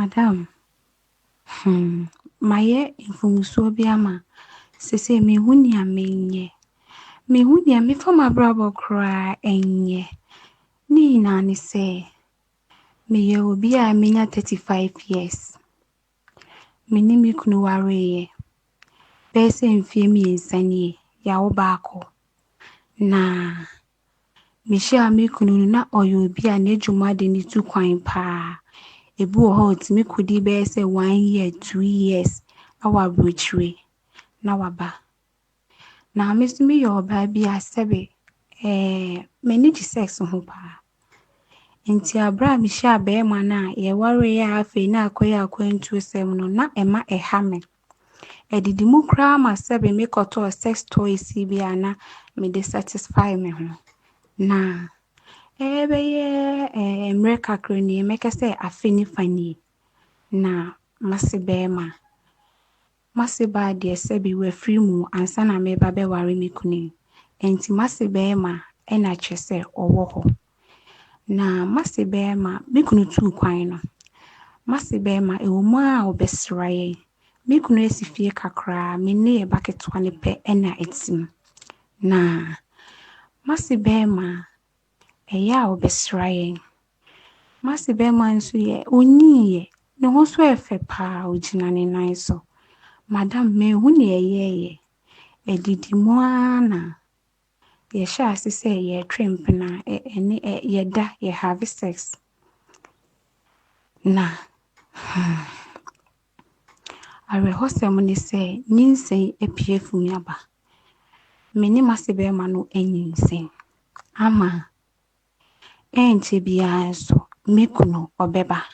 Madam, maye infumusuo bi ama. Sese me huni amenye. Me huni a me fama brabo kra enye. Ni na ni se. Me ye obi a menya 35 years. Me ni me kunu wareye. Bese mfie mi nsanie ya wo baako. Na me share me kunu na oyo obi a n'edwuma de ni tu kwan pa. Ebu wo hot me kudi bese 1 year 2 years awa brochire na waba. Na me so me yo ba bi asebe me ni sex ho pa. Nti abra me share be ma na ye ware ya afi na akoya akwantu sem no na ema eha me. Edidi mu kra ma sebe me koto sex toys bi ana me de satisfy me ho. Na ebe America kroni make say afini fani na masibe ma masiba de sebi we free mu ansa na me ba be ware me kuni enti masibe ma na chese owo ho na masibe ma me kunu tu kwan no masibe ma ewo mu a obesraye me kunu esifie kakra me ne e baketwa ne pe na etim na masibe ma eya obesraye masibe ma nso ye onyiye ne ho so efe pa ogina ne nan so madam me huni eyeye edidi mu ana ye sha asise ye trimp na ene ye da ye have sex na are hosem ni se nyinsen epie fumi aba me ni masibe ma no enyinsen ama enche bia so mekuno obeba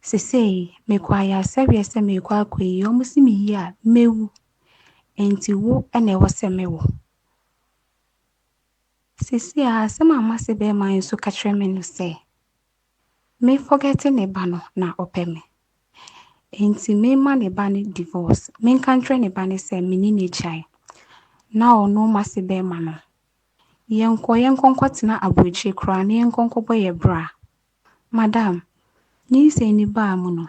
sese mekwaya sewe se mekwa akwayi omusi mi yi a mewu enti wo ene wo se mewo sese a se mama se be man so katre me no se me forget ne ba no na opeme enti me ma ne ba ne divorce me kantre ne ba ne se me ni ne chai na ono ma se be ma no yenko tena abrochi kra na yenko boye bra madam ni se ni ba mu no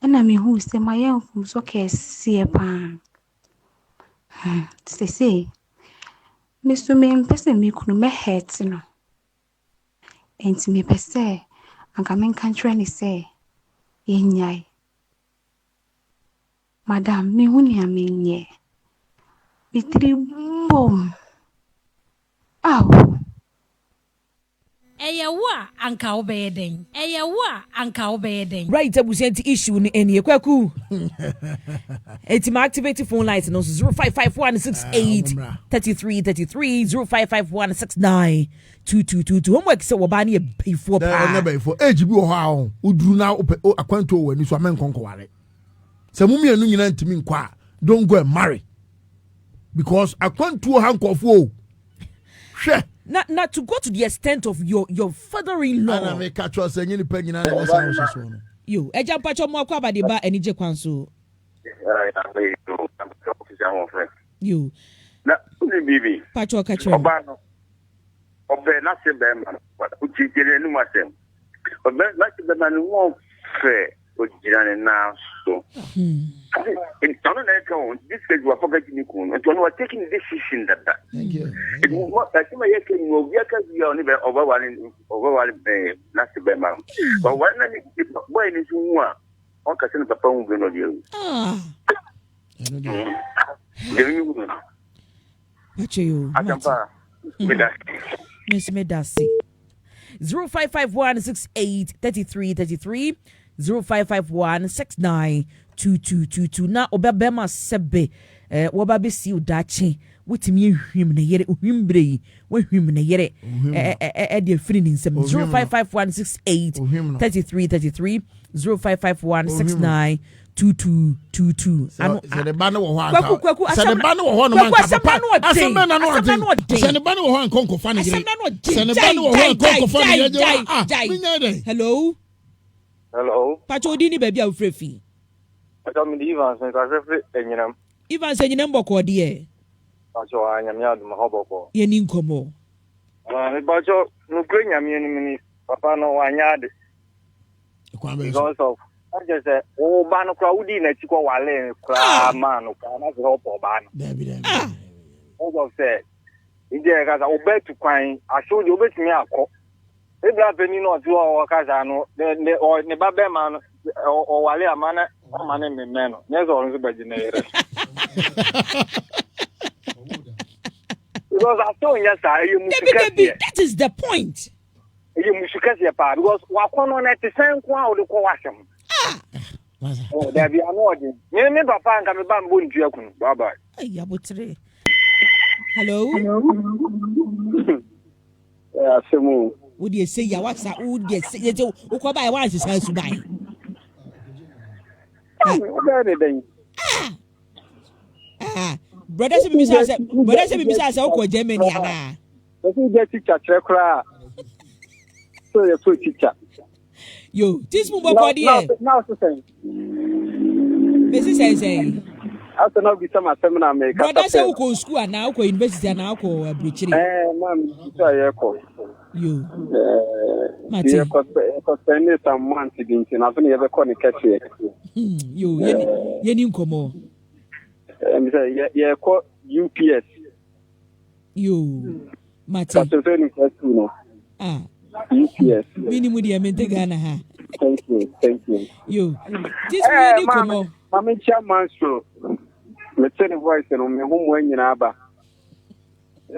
na me hu se ma yenfum so kese pa sese me so me mpese me kunu me het no enti me pese anka men kantre ni se yenyai madam me hu ni amenye bitri bom aw Eyewa anka obeden. Eyewa anka obeden. Right, abusenti issue ni eni ekwaku. Eti ma activate phone lines no 0551683333 0551692222. Homework se wobani e before pa. Na before age bi wo ha uduru na akwanto wani so amenkonko ware. Se mumienu nyina ntimi nkwa don't go and marry because akwanto hankofo hwe Not to go to the extent of your father-in-law. Ana me catch us any penina na wasa so no. Yo, eja pacho mo akwa ba de ba enije kwanso. Yo. Na bibi. Pacho kacho. Oba no. Obe na se be ma. Uchi tere nu masem. Obe na se be ma no wo fe ojira na so. In tono na ka this is what forget me kun. And we are taking the decision that. Thank you. It was that you may can move ya ka you only be over one na se be ma. But when boy ni suwa on ka se na papa un no dio. Pacho yo. Atampa. Miss Medasi. 0551683333 0551692222 na obebema sebe wobabe si udachi wetimi ehwim na yere ohwimbre wehwim na yere de afiri ni nsem 0551683333 0551692222 ano se de ba no wo ho kwaku se de ba no wo ho no man ka papa asema na no se de ba no wo ho nkonko fa ne yere se de ba no wo ho nkonko fa ne yere hello Pacho di ni baby a frefi. Pacho mi di Ivan se ka frefi enyinam. Ivan se enyinam boko de e. Pacho anyam ya dum ho boko. Ye ni nkomo. Me Pacho no kre nyam ye ni papa no wanya de. because of I just say oh ban crowd in a chico wale man na se hopo ban of say ije kaza obet to kwan asho de obetimi akọ ebra beni no ti o kaza no ne babe man o wale amana amana me no nezo onzo baji na yere because I told you that is the point. You mushukasi pa because wakono na te sen kwa o de ko wasem. Oh, there be anodi. Me papa nka me ba mbo ntua kunu. Bye bye. Ay abotre. Hello. Yeah, semu. Would you say ya what's that? Would you say you ko ba wa sisa su bai? Brother say bisa say ko Germany ana. Oku get teacher kra. So you so teacher. Yo, this mo boko there. Now say. This is say. After now be some seminar make. Brother say we go school and now go university and now go abrichiri. Man, so you ko. Yo. Mati. Because spend some months in na so you be call ni catch. Yo, yeni nkomo. Say yeah call UPS. Yo. Mati. So say ni class 2 no. UPS. Minimum dia mente Ghana ha. Thank you. Yo. This really come. Mama chairman so. Me tell the voice no me homo nyina aba.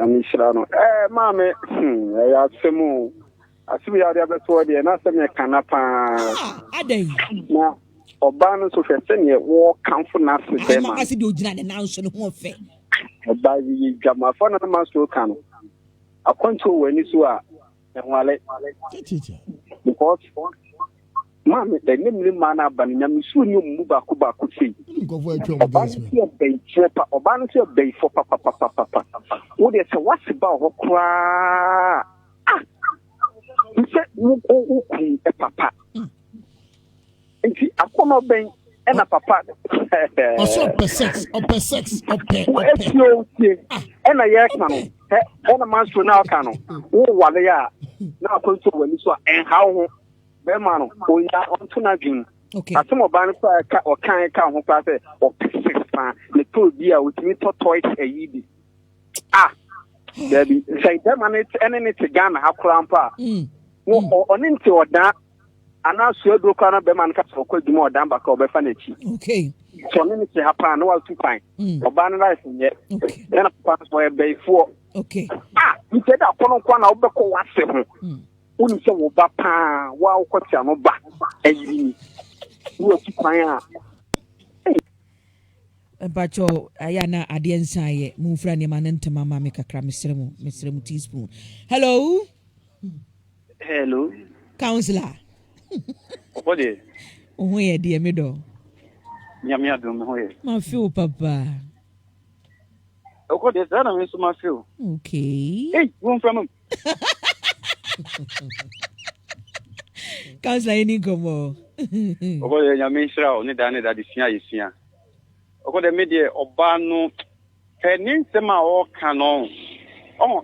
Ami shira no. Mama, ya asemu. Asemu ya dia beto dia na asemu kana pa. Adai. Na oba no so fese ne wo kanfo na se ma kasi de ogina ne nan so ne ho fe. Oba yi jama fo na ma so kan. Akonto wani so a enwale. Because Mama, the name mana banana misu ni mu ba ku sei. Oban se be for papa. Wo de se wase ba ho kra. Nse wo ku e papa. Nti akono ben e na papa. Also per sex. E na ye kan no. E na man so na kan no. Wo wale ya na akonto wani so en hawo. Bemano, oya onto na dwun. Okay. Asemo ba no ka o kan ho pa se o pese fa le to bia otimi to toys ayidi. Debi say dem an ene te Ghana hakura mpa. Wo oninte oda ana so edo kwa na bemano ka so kwadwuma oda mba ka obefa na chi. Okay. So ne te hapa na wa tu kwan. Oba na life nye. Okay. Na papa so e be fo. Okay. Nte da kono kwa na obekọ wase ho. Uni se wo ba pa wa ukotia no ba ayi wo ti kwan a Bacho ayana adiensa ye mumfra ne manentema ma me kakra mesremu teaspoon. Hello counselor Body oho ye de me do nyame adom ho ye ma feel papa okode sana me so ma feel okay mumfra no Counselor any komo. Okode nyame hira o ne da de sua yesua. Okode me de oba no penin sema o kan no.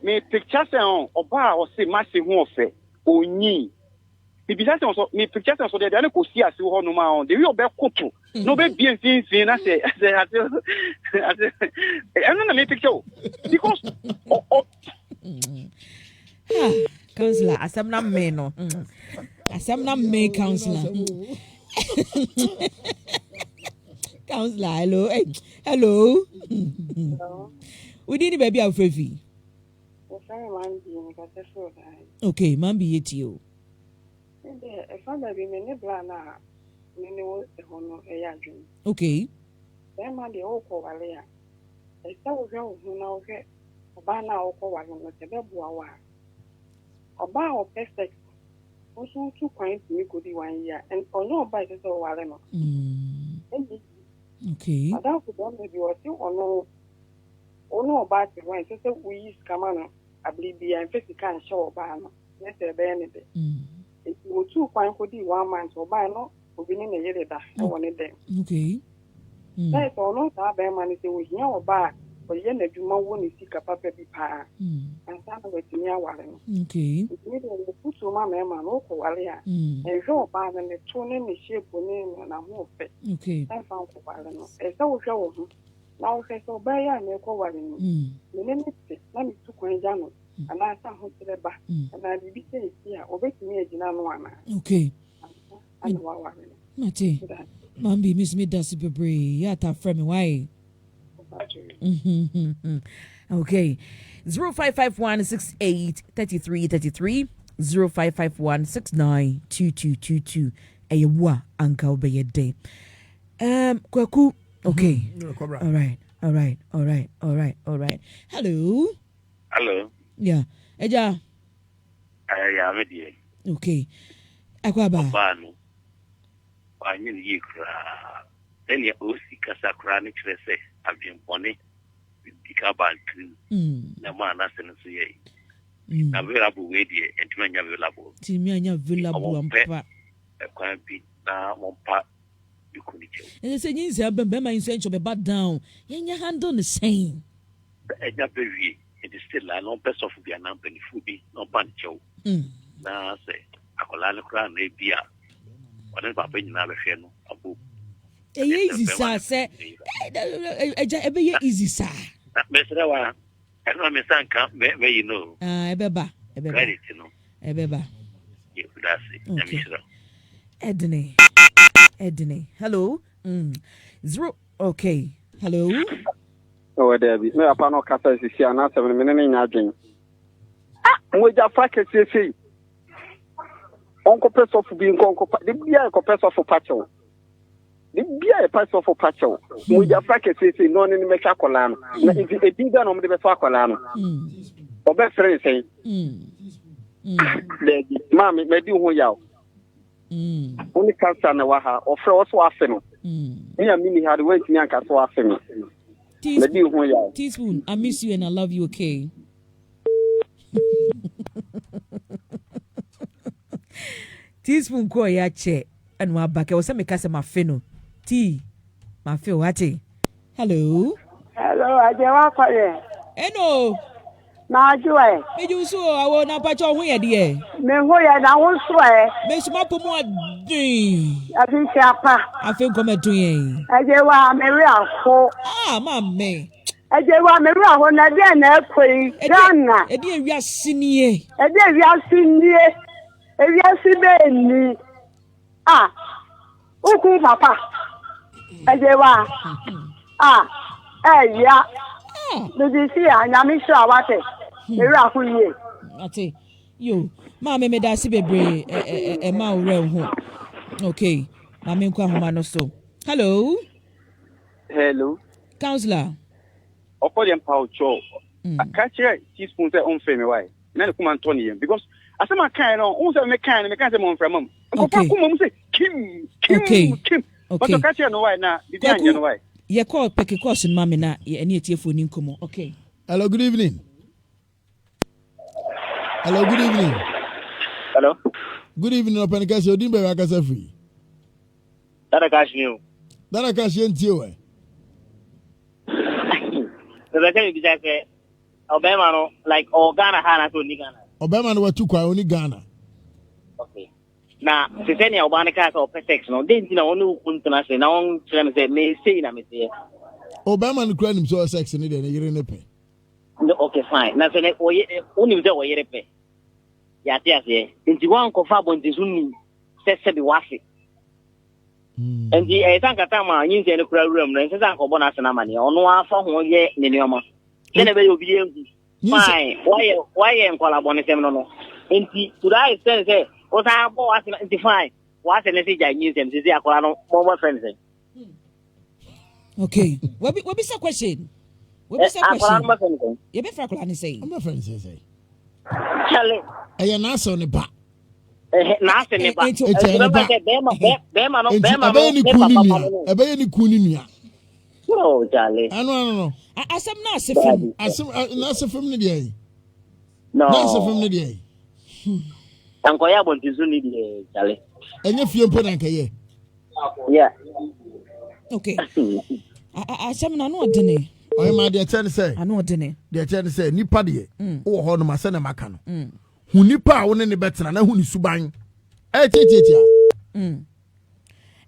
Me picture say oba o se ma se hu ofe onyi. Bibisa say so me picture say so de na ko si ase ho no ma on. De wi obe koto. No be bien fin na say ate na me picture because Counselor, asamna me no. Asamna me counselor. Counselor, hello. Hey, hello. We didn't baby of Fevi. Okay, man be it you. Okay. Oba o perfect. Also 2 points me go di 1 year and ono oba is so wale no. Okay. Ada ko don be o ti ono oba ti wan so say we use kama no abli and physical and show oba no. Yes e be any day. It go 2 points ko di 1 month oba no obi ni na yere da e woni dem. Okay. That's ono ta be man say we hia oba ɔyɛ n'adwuma wɔ ne sika papa bi paa ansa na watumi aware no ɛtumi de ɔfutuo ma mmarima no wokɔware a ɛhwɛ ɔbaa no ne to ne ne shape ne n'ahoɔfɛ ɛmfa nkɔware no ɛsɛ wohwɛ wo ho na wohwɛ sɛ ɔbaa yɛ a meɛkɔware no mene ne te na metu kwan gya no anaasɛ ahokyerɛ ba anaa biribi sɛ ɛsi a ɔbɛtumi agyina no anaa ana waware no mate mambi miss me dasi bebre ya ta frame why okay 0551683333 0551692222 eyewa anka obeyede kwaku okay all right hello yeah eja ya medie okay akwaba banu anyi ni kra eni osi kasa kra ni krese abempone bika bantri na ma na se no so ye available we die entumanya available timanya available ampa kwa bi na mompa bikuniche and say nyinzi abembe ma inso encho be bad down yenya handle the same eja bewie it is still la no best of bi na mpani fubi no pancho na se akola le kra na bia ɔne papa nyina bɛhwɛ no abo easy sa se eja ebe ye easy sa mesra wa ɛno me sanka me you know ebeba credit no ebeba yɛkudase nyamishira Edney hello zero okay hello Debbie me apa no kasa sisi ana 7 minute nya adwen moja fa kese onko peso fu bi onko de bia ko peso fu pacho de bia e peso fu pacho mo ja fa ke sese no ni me ka kola no na ifi e dinga no mo de be fa kola no obe frere sei de ma me di ho yawo oni kansa na wa ha ofre wo so afe no me ya mini ha de went me anka so afe me di ho yawo teaspoon I miss you and I love you okay teaspoon ko ya che and wa back o se me kase ma fe no tea ma fe o ate hello ajewa kware eno na ajuwe me ju so awo na pa cho hu ye de me ho ya na wo so me su ma po mo adin abi chapa afi ko me dun yen ajewa me ri afo ma me ajewa me ri afo na de na ekoi Ghana e de wi asinie Eviasi be ni uku papa ejewa ya didi anyami sha wate eri akuye ate yo ma me da si bebre ma ore ho okay ma me nkwa homa no so hello counselor opodium paucho akache teaspoon say on fame why na le kuma Antonio because asema kan no unse me kan say mo mframam nkopa kuma mo say kim but akache no why na bibi anje no why ye call peke course ma me na ene etiefo ni nkomo okay hello good evening open case odin be akasa free dara cash ntie we the can be just Obama no like Ghana ha so ni Ghana Obama no watu kwa oni Ghana okay na sesenia Obama ka ka opetex no denti na onu kuntuna se na on tell me me say na me say Obama no kra nim so sex ni de ne yire ne pe no okay fine na se ne oni mze wo yire pe ya ti ase nti wan ko fa bonti sunni sese bi wase nti sankata ma nyinse ne kura ruram no nse sanko bona se na mane ono afa ho ye ne neoma kene be obi engu fine why nkwala bone sem no nti today say o sa bo wase nti fine wase ne se ja nyinse nti se akola no mo friend say okay we be say question you be fra akola ni say my friend say chale aya na so ne ba na se ne ba ebe ni kuni nua oh chale no asem na asefim na asefim ne dey no na asefim ne dey anko ya bontizu ni dey chale enye fie mpo na nkaye yeah okay asem na no odene Oh, my dear Chen say. I know dene. Dear Chen say, nipa de. Oh, hold my son and macano. Who nipa one any better than who is subang.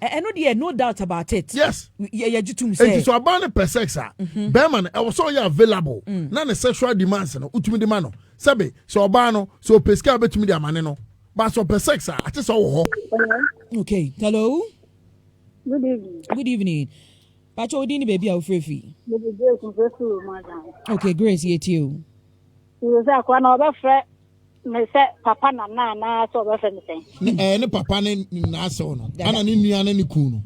And no doubt about it. Yes. Yeah, you to say. It is so about per sex. Berman, I was all available. None sexual demands. Utumi demand. Sabe, so Obano, so pesca bet me the maneno. But so per sex, I just saw. Okay. Hello. Good evening. Good evening. Pacho Dini baby au free. Okay, Grace, yet you. You say one over fret. Me say papa na so be fe me say. Ne papa ne na so no. Ana ne nua ne kunu.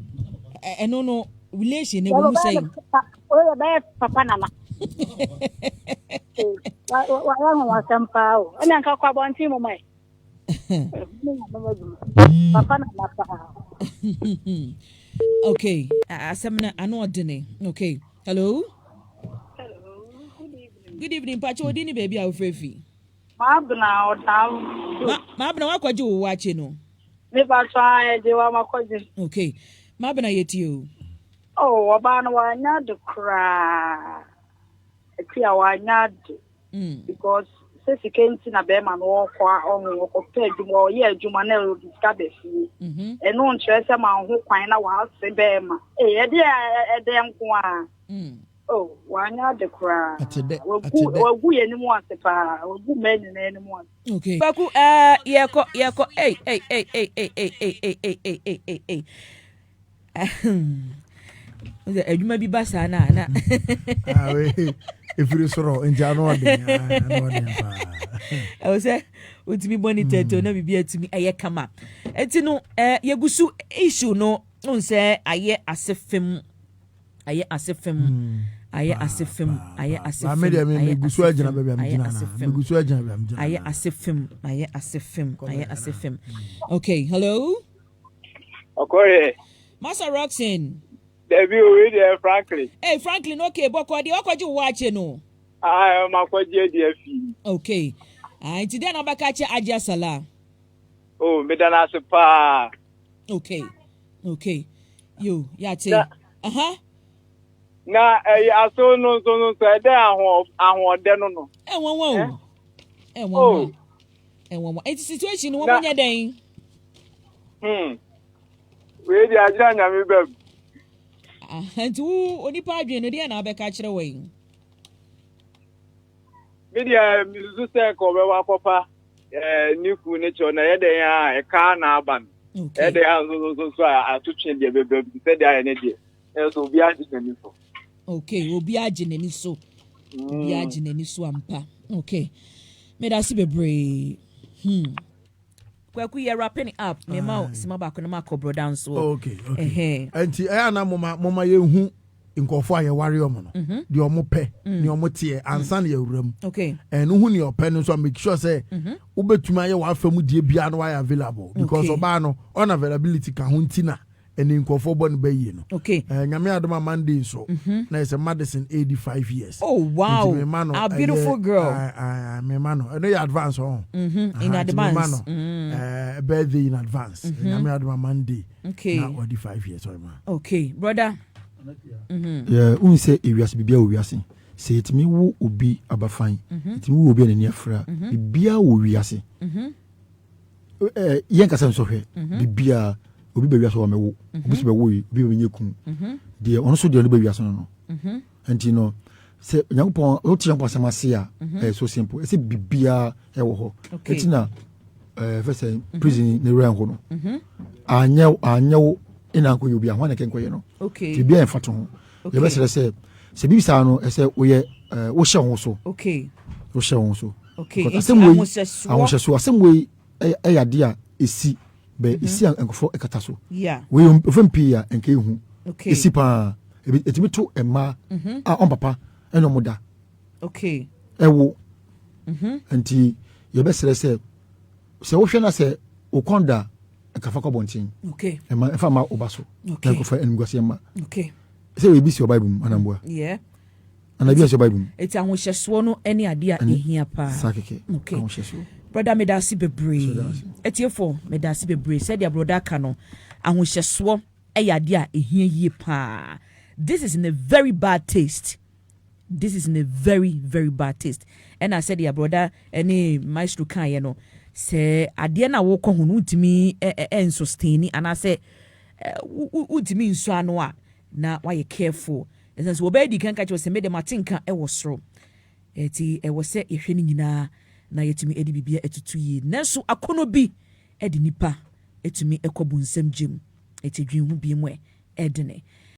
No relation e wo say. O be papa na. Wa sampa o. Ana nka kwa bonti mo mai. Papa na pa. Okay, asemna ano odene. Okay. Hello. Hello. Good evening. Good evening, Pacho Dini baby au free. Mabna o down. Mabna wakwaje wo wache no. Me ba try de wa makwaje. Okay. Mabna yeti o. Oh, oba no wa nya de kra. Eti a wa nya de. Because se sikenti na be ma no kwa onu ko pe adwuma o ye adwuma na o discuss be fi. Eno nkyerɛ sɛ ma ho kwan na wa se be ma. E de nko a. Oh, wanya de kra. Wagu ye ni mu asepa. Wagu meni na ni mu. Okay. Baku yeko hey. Adwuma bi basa na. Ah we. If you soro enja no ade. I was say utimi monitor to na bibia timi eye kama. Enti no yegusu issue no unse aye asefem. Aye asefem. Aye asefem. Okay, hello. Okay. Master Roxin. Debbie we there Franklin. Hey Franklin, okay, boko di okwaji wache no. Ah, makwaji dey fi. Okay. Nti dey na baka che aja sala. Oh, me dana se pa. Okay. Yo, yate. Na aso no so de ahon de no. Enwon. It's situation wo nya den. We dey ajira nya me bab. Nti wo onipa adwen no dey na beka kire wen. Me dey mizu se ko be wa papa niku ne cho na ye den a e ka na aban. E dey an so atutwe dey bebe se dey ne dey. So obi ajine ni so. Okay, obi agene ni so. Obi agene ni so ampa. Okay. Me da si bebre. Kwaku ye wrapping up. Me ma sima ba ko na makobro down so. Okay. Enti na mama ye hu nkofo aye ware omo no. De omo pe, ne omo tie ansa na ye wuram. Okay. No hu ne ope no so make sure say ubetuma aye wa afamu die bia no why available because oba no on availability ka hu ntina. And in Kofobon Bay, okay. Yami Adama Monday, so now it's a Madison 85 years. Oh, wow. A beautiful girl. I'm a man. I know you advance on. In advance. Birthday in advance. Yami Adama Monday. Okay. Now 85 years. Okay, brother. Yeah, we say areas bibia wiase. Say it me wo obi abafan. It me wo obi na niafra. Bibia wo wiase. Yen kasa so hwe. Bibia obi be wiase wo me wo obi so be wo yi obi be nyekun de ono so de ono be wiase no enti no se nyankopon o ti nyankopon samase a so simple e se bibia e wo ho enti na first prison ne ran ho no anyew ina ko yobi ahwa na kenkoye no bibia en fato ho ye be se bibi sa no e se wo ye wo hye ho so wo hye ho so asemwe yade a esi be isi ankofo ekata so we ofempi a enke hu esi pa etimi to ema a on papa eno moda ewo anti ye be sere se wo hwe na se okonda akafa ko bontin ema efa ma obaso ankofo enguase ema se we bi si obible anambua anabi asi obible eti ahwohyeso no ene ade a ehia pa sakeke ahwohyeso brother medasi bebre etiefo medasi bebre said your brother kano ahwohyeso eyade a ehia yie pa. This is in a very bad taste this is in a very, very bad taste. And I said, your brother, any maestro can, you know, say, Adiana walk on to me and sustain, and I say, what mean so anwa na why you careful. And says, Obedi can catch us and made them atinka e was so. Eti e was say, if you na yetimi edi bibia etutu ye. Nanso akono bi edi nipa etumi ekobu nsem jim. Eti dwin hu bi mwe edene.